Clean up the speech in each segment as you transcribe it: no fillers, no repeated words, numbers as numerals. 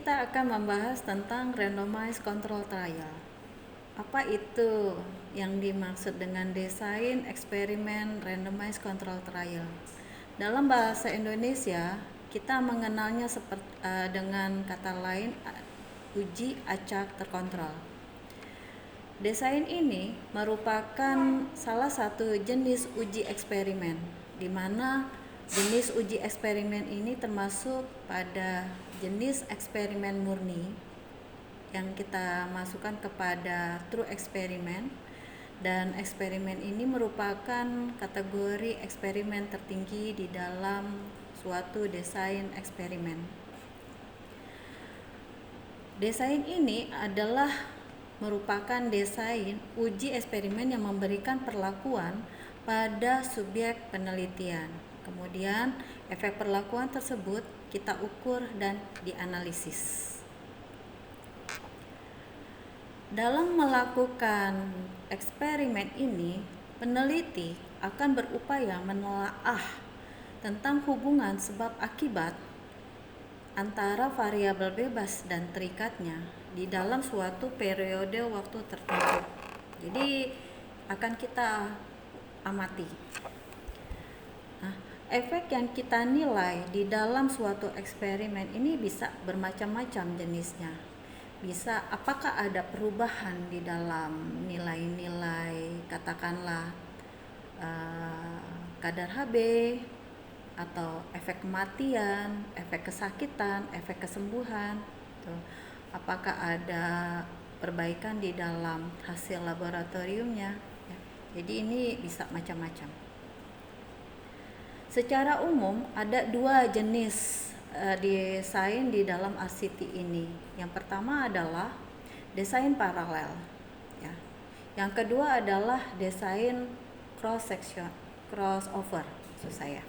kita akan membahas tentang randomized control trial. Apa itu yang dimaksud dengan desain eksperimen randomized control trial? Dalam bahasa Indonesia, kita mengenalnya dengan kata lain uji acak terkontrol. Desain ini merupakan salah satu jenis uji eksperimen, di mana jenis uji eksperimen ini termasuk pada jenis eksperimen murni yang kita masukkan kepada true eksperimen, dan eksperimen ini merupakan kategori eksperimen tertinggi di dalam suatu desain eksperimen. Desain ini adalah merupakan desain uji eksperimen yang memberikan perlakuan pada subjek penelitian. Kemudian efek perlakuan tersebut kita ukur dan dianalisis. Dalam melakukan eksperimen ini, peneliti akan berupaya menelaah tentang hubungan sebab akibat antara variabel bebas dan terikatnya di dalam suatu periode waktu tertentu. Jadi akan kita amati. Nah, efek yang kita nilai di dalam suatu eksperimen ini bisa bermacam-macam jenisnya. Bisa apakah ada perubahan di dalam nilai-nilai, katakanlah kadar Hb, atau efek kematian, efek kesakitan, efek kesembuhan. Apakah ada perbaikan di dalam hasil laboratoriumnya? Jadi ini bisa macam-macam. Secara umum ada dua jenis desain di dalam RCT ini. Yang pertama adalah desain paralel, ya. Yang kedua adalah desain crossover, maksud saya.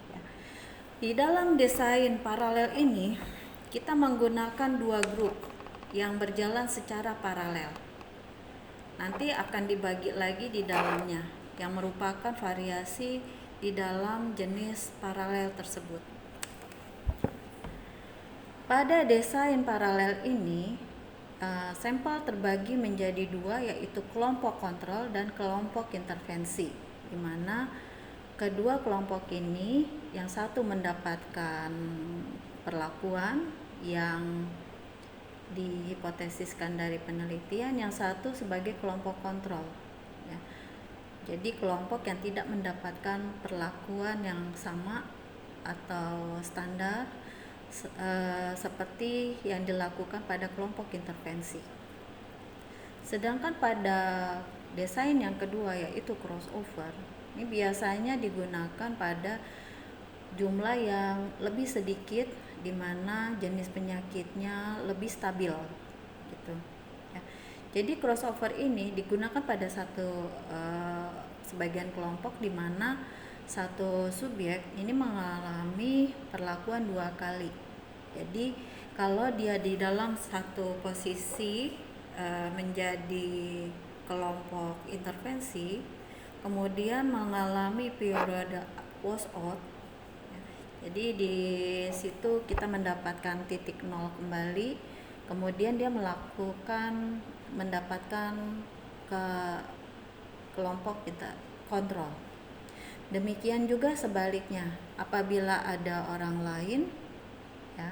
Ya. Di dalam desain paralel ini kita menggunakan dua grup yang berjalan secara paralel. Nanti akan dibagi lagi di dalamnya, yang merupakan variasi di dalam jenis paralel tersebut. Pada desain paralel ini, sampel terbagi menjadi dua, yaitu kelompok kontrol dan kelompok intervensi, di mana kedua kelompok ini, yang satu mendapatkan perlakuan yang dihipotesiskan dari penelitian, yang satu sebagai kelompok kontrol, ya. Jadi kelompok yang tidak mendapatkan perlakuan yang sama atau standar seperti yang dilakukan pada kelompok intervensi. Sedangkan pada desain yang kedua, yaitu crossover, ini biasanya digunakan pada jumlah yang lebih sedikit, di mana jenis penyakitnya lebih stabil, gitu. Ya. Jadi crossover ini digunakan pada sebagian kelompok, di mana satu subjek ini mengalami perlakuan dua kali. Jadi kalau dia di dalam satu posisi menjadi kelompok intervensi, kemudian mengalami periode washout, ya. Jadi di situ kita mendapatkan titik nol kembali, kemudian dia mendapatkan ke kelompok kita kontrol. Demikian juga sebaliknya, apabila ada orang lain, ya,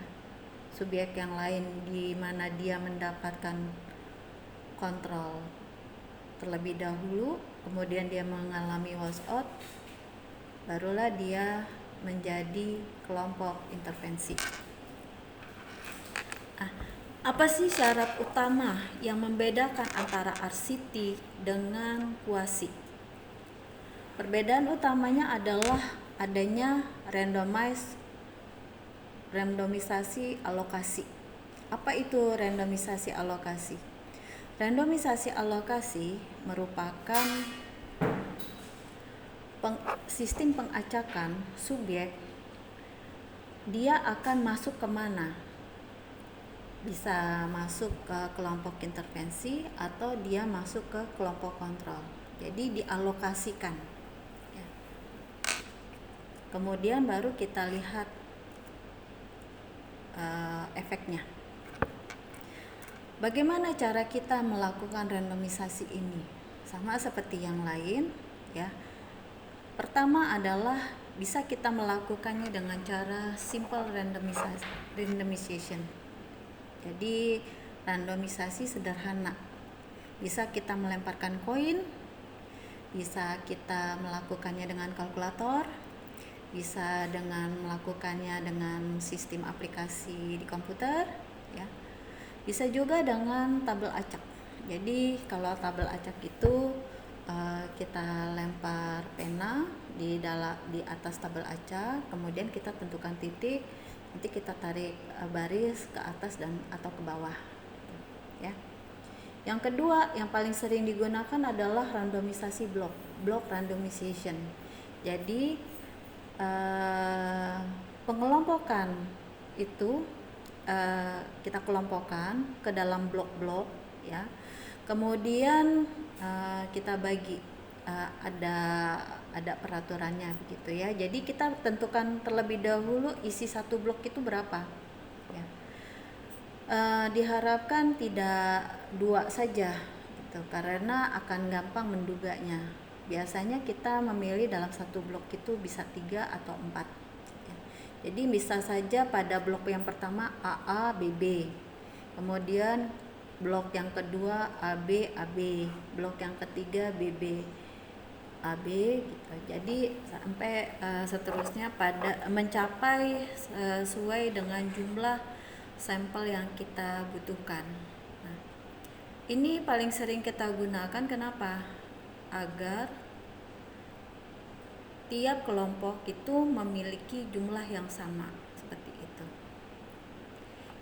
subjek yang lain di mana dia mendapatkan kontrol terlebih dahulu, kemudian dia mengalami washout, barulah dia menjadi kelompok intervensi. Apa sih syarat utama yang membedakan antara RCT dengan quasi? Perbedaan utamanya adalah adanya randomisasi alokasi. Apa itu randomisasi alokasi? Randomisasi alokasi merupakan sistem pengacakan subjek. Dia akan masuk kemana? Bisa masuk ke kelompok intervensi atau dia masuk ke kelompok kontrol. Jadi dialokasikan. Kemudian baru kita lihat efeknya. Bagaimana cara kita melakukan randomisasi ini? Sama seperti yang lain, ya. Pertama adalah bisa kita melakukannya dengan cara simple randomization. Jadi randomisasi sederhana. Bisa kita melemparkan koin, bisa kita melakukannya dengan kalkulator, bisa dengan melakukannya dengan sistem aplikasi di komputer, ya. Bisa juga dengan tabel acak. Jadi kalau tabel acak itu kita lempar pena di atas tabel acak, kemudian kita tentukan titik, nanti kita tarik baris ke atas dan atau ke bawah, ya. Yang kedua yang paling sering digunakan adalah randomisasi block randomization. Jadi pengelompokan itu kita kelompokkan ke dalam blok-blok, ya. Kemudian kita bagi, ada peraturannya begitu, ya. Jadi kita tentukan terlebih dahulu isi satu blok itu berapa, ya. Diharapkan tidak 2 saja gitu, karena akan gampang menduganya. Biasanya kita memilih dalam satu blok itu bisa 3 atau 4. Jadi bisa saja pada blok yang pertama AA, BB, kemudian blok yang kedua AB, AB, blok yang ketiga BB, AB gitu. Jadi sampai seterusnya pada mencapai sesuai dengan jumlah sampel yang kita butuhkan. Nah, ini paling sering kita gunakan kenapa? Agar tiap kelompok itu memiliki jumlah yang sama, seperti itu.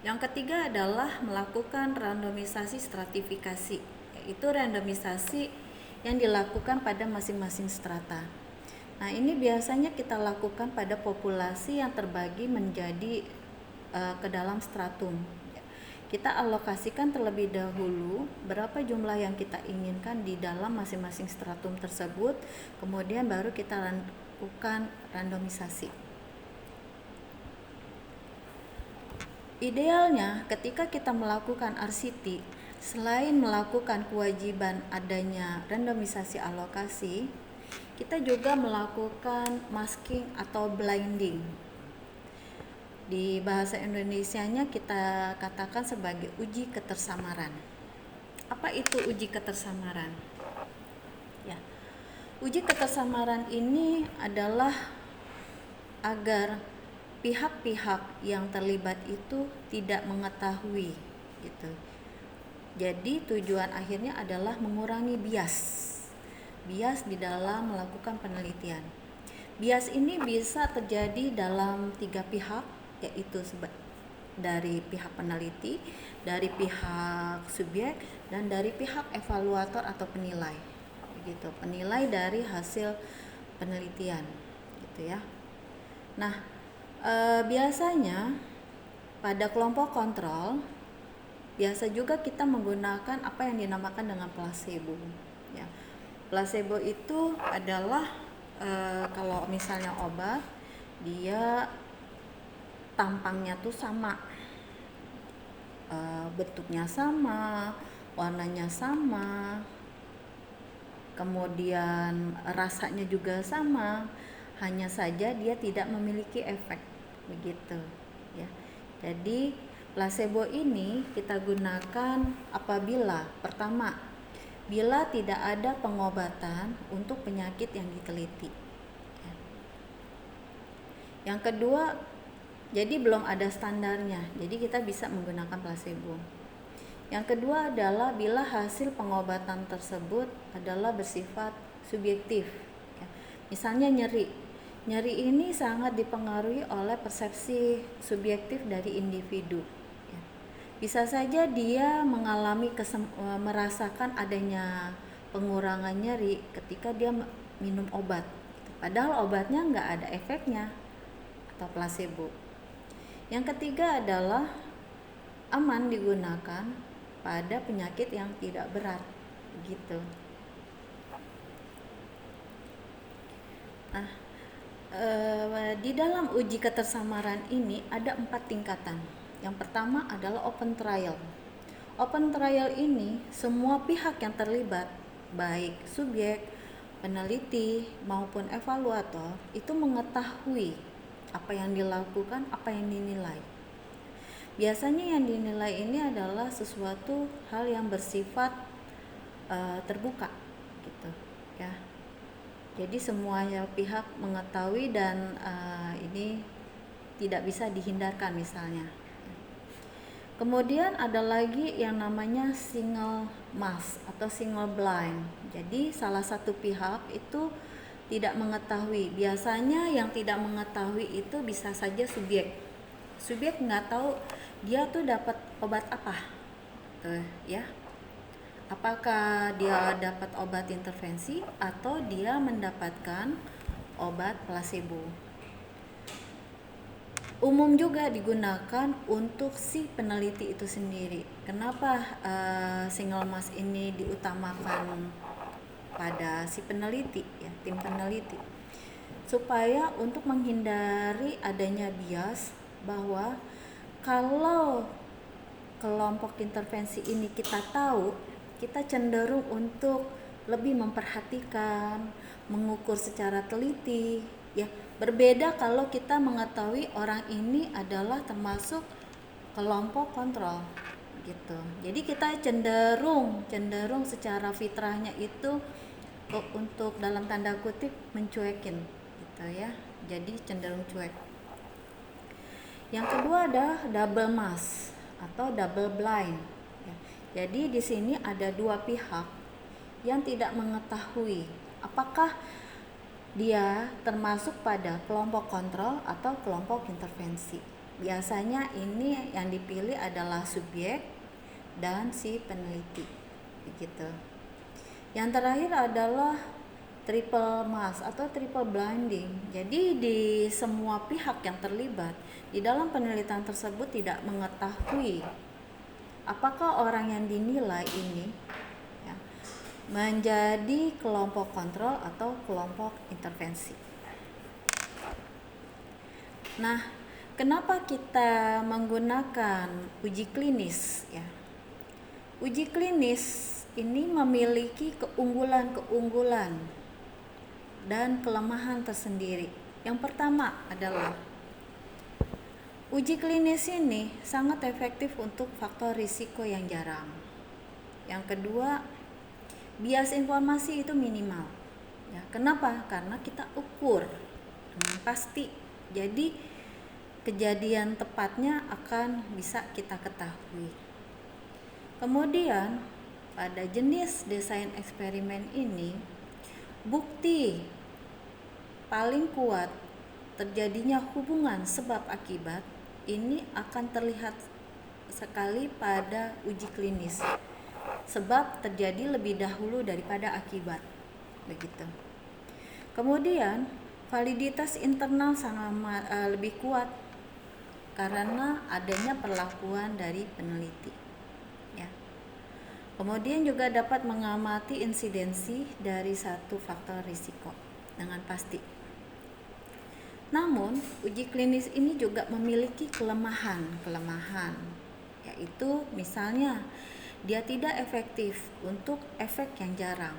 Yang ketiga adalah melakukan randomisasi stratifikasi, yaitu randomisasi yang dilakukan pada masing-masing strata. Nah, ini biasanya kita lakukan pada populasi yang terbagi menjadi ke dalam stratum. Kita alokasikan terlebih dahulu berapa jumlah yang kita inginkan di dalam masing-masing stratum tersebut, kemudian baru kita lakukan randomisasi. Idealnya ketika kita melakukan RCT, selain melakukan kewajiban adanya randomisasi alokasi, kita juga melakukan masking atau blinding. Di bahasa Indonesianya kita katakan sebagai uji ketersamaran. Apa itu uji ketersamaran? Ya, uji ketersamaran ini adalah agar pihak-pihak yang terlibat itu tidak mengetahui, gitu. Jadi tujuan akhirnya adalah mengurangi bias di dalam melakukan penelitian. Bias ini bisa terjadi dalam 3 pihak, yaitu dari pihak peneliti, dari pihak subjek, dan dari pihak evaluator atau penilai, gitu. Penilai dari hasil penelitian, gitu ya. Nah, biasanya pada kelompok kontrol biasa juga kita menggunakan apa yang dinamakan dengan placebo, ya. Placebo itu adalah kalau misalnya obat, dia tampangnya tuh sama, bentuknya sama, warnanya sama, kemudian rasanya juga sama, hanya saja dia tidak memiliki efek, begitu, ya. Jadi placebo ini kita gunakan apabila pertama, bila tidak ada pengobatan untuk penyakit yang diteliti. Yang kedua, jadi belum ada standarnya, jadi kita bisa menggunakan placebo. Yang kedua adalah bila hasil pengobatan tersebut adalah bersifat subjektif. Misalnya nyeri ini sangat dipengaruhi oleh persepsi subjektif dari individu. Bisa saja dia mengalami merasakan adanya pengurangan nyeri ketika dia minum obat, padahal obatnya nggak ada efeknya, atau placebo. Yang ketiga adalah aman digunakan pada penyakit yang tidak berat, begitu. Nah, di dalam uji ketersamaran ini ada 4 tingkatan. Yang pertama adalah open trial. Open trial ini semua pihak yang terlibat, baik subjek, peneliti maupun evaluator, itu mengetahui apa yang dilakukan, apa yang dinilai. Biasanya yang dinilai ini adalah sesuatu hal yang bersifat terbuka gitu ya. Jadi semuanya pihak mengetahui dan ini tidak bisa dihindarkan misalnya. Kemudian ada lagi yang namanya single mask atau single blind. Jadi salah satu pihak itu tidak mengetahui. Biasanya yang tidak mengetahui itu bisa saja subjek. Subjek nggak tahu dia tuh dapat obat apa, ya. Apakah dia dapat obat intervensi atau dia mendapatkan obat placebo. Umum juga digunakan untuk si peneliti itu sendiri. Kenapa single mask ini diutamakan pada si peneliti, ya, tim peneliti, supaya untuk menghindari adanya bias bahwa kalau kelompok intervensi ini kita tahu, kita cenderung untuk lebih memperhatikan, mengukur secara teliti, ya. Berbeda kalau kita mengetahui orang ini adalah termasuk kelompok kontrol gitu. Jadi kita cenderung secara fitrahnya itu untuk dalam tanda kutip mencuekin gitu ya. Jadi cenderung cuek. Yang kedua ada double mask atau double blind. Ya. Jadi di sini ada dua pihak yang tidak mengetahui apakah dia termasuk pada kelompok kontrol atau kelompok intervensi. Biasanya ini yang dipilih adalah subjek dan si peneliti, begitu. Yang terakhir adalah triple mask atau triple blinding. Jadi di semua pihak yang terlibat di dalam penelitian tersebut tidak mengetahui apakah orang yang dinilai ini menjadi kelompok kontrol atau kelompok intervensi. Nah, kenapa kita menggunakan uji klinis ya? Uji klinis ini memiliki keunggulan-keunggulan dan kelemahan tersendiri. Yang pertama adalah uji klinis ini sangat efektif untuk faktor risiko yang jarang. Yang kedua, bias informasi itu minimal. Ya, kenapa? Karena kita ukur pasti. Jadi kejadian tepatnya akan bisa kita ketahui. Kemudian pada jenis desain eksperimen ini, bukti paling kuat terjadinya hubungan sebab akibat ini akan terlihat sekali pada uji klinis. Sebab terjadi lebih dahulu daripada akibat, begitu. Kemudian validitas internal sangat lebih kuat karena adanya perlakuan dari peneliti, ya. Kemudian juga dapat mengamati insidensi dari satu faktor risiko dengan pasti. Namun uji klinis ini juga memiliki kelemahan, yaitu misalnya dia tidak efektif untuk efek yang jarang.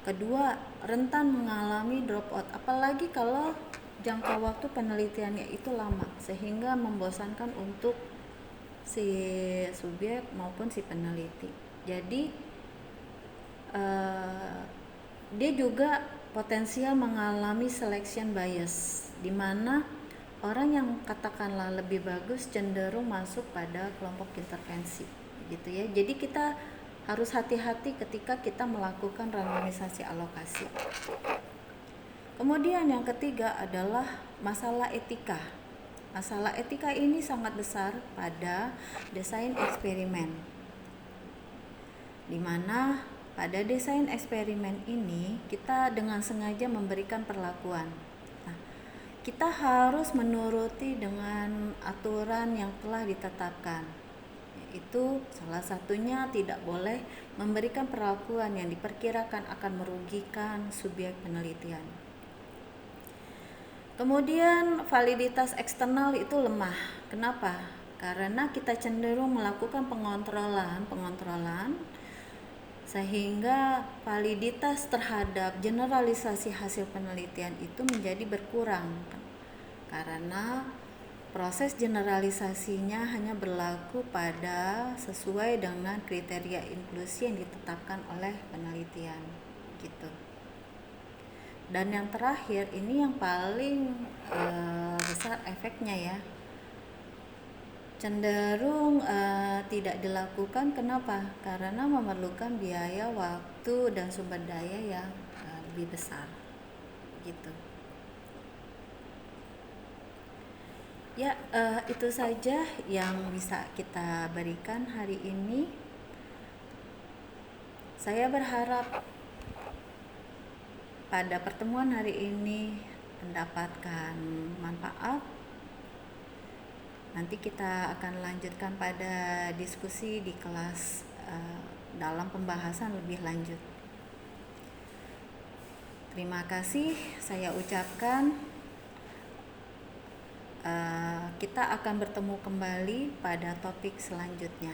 Kedua, rentan mengalami dropout, apalagi kalau jangka waktu penelitiannya itu lama, sehingga membosankan untuk si subjek maupun si peneliti. Jadi dia juga potensial mengalami selection bias, di mana orang yang katakanlah lebih bagus cenderung masuk pada kelompok intervensi, gitu ya. Jadi kita harus hati-hati ketika kita melakukan randomisasi alokasi. Kemudian yang ketiga adalah masalah etika. Masalah etika ini sangat besar pada desain eksperimen, di mana pada desain eksperimen ini kita dengan sengaja memberikan perlakuan. Kita harus menuruti dengan aturan yang telah ditetapkan, yaitu salah satunya tidak boleh memberikan perlakuan yang diperkirakan akan merugikan subjek penelitian. Kemudian validitas eksternal itu lemah. Kenapa? karena kita cenderung melakukan pengontrolan sehingga validitas terhadap generalisasi hasil penelitian itu menjadi berkurang karena proses generalisasinya hanya berlaku pada sesuai dengan kriteria inklusi yang ditetapkan oleh penelitian gitu. Dan yang terakhir ini yang paling besar efeknya ya, cenderung tidak dilakukan. Kenapa? Karena memerlukan biaya, waktu, dan sumber daya yang lebih besar gitu. Ya, itu saja yang bisa kita berikan hari ini. Saya berharap pada pertemuan hari ini mendapatkan manfaat. Nanti kita akan lanjutkan pada diskusi di kelas dalam pembahasan lebih lanjut. Terima kasih saya ucapkan. Kita akan bertemu kembali pada topik selanjutnya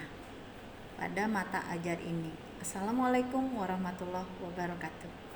pada mata ajar ini. Assalamualaikum warahmatullahi wabarakatuh.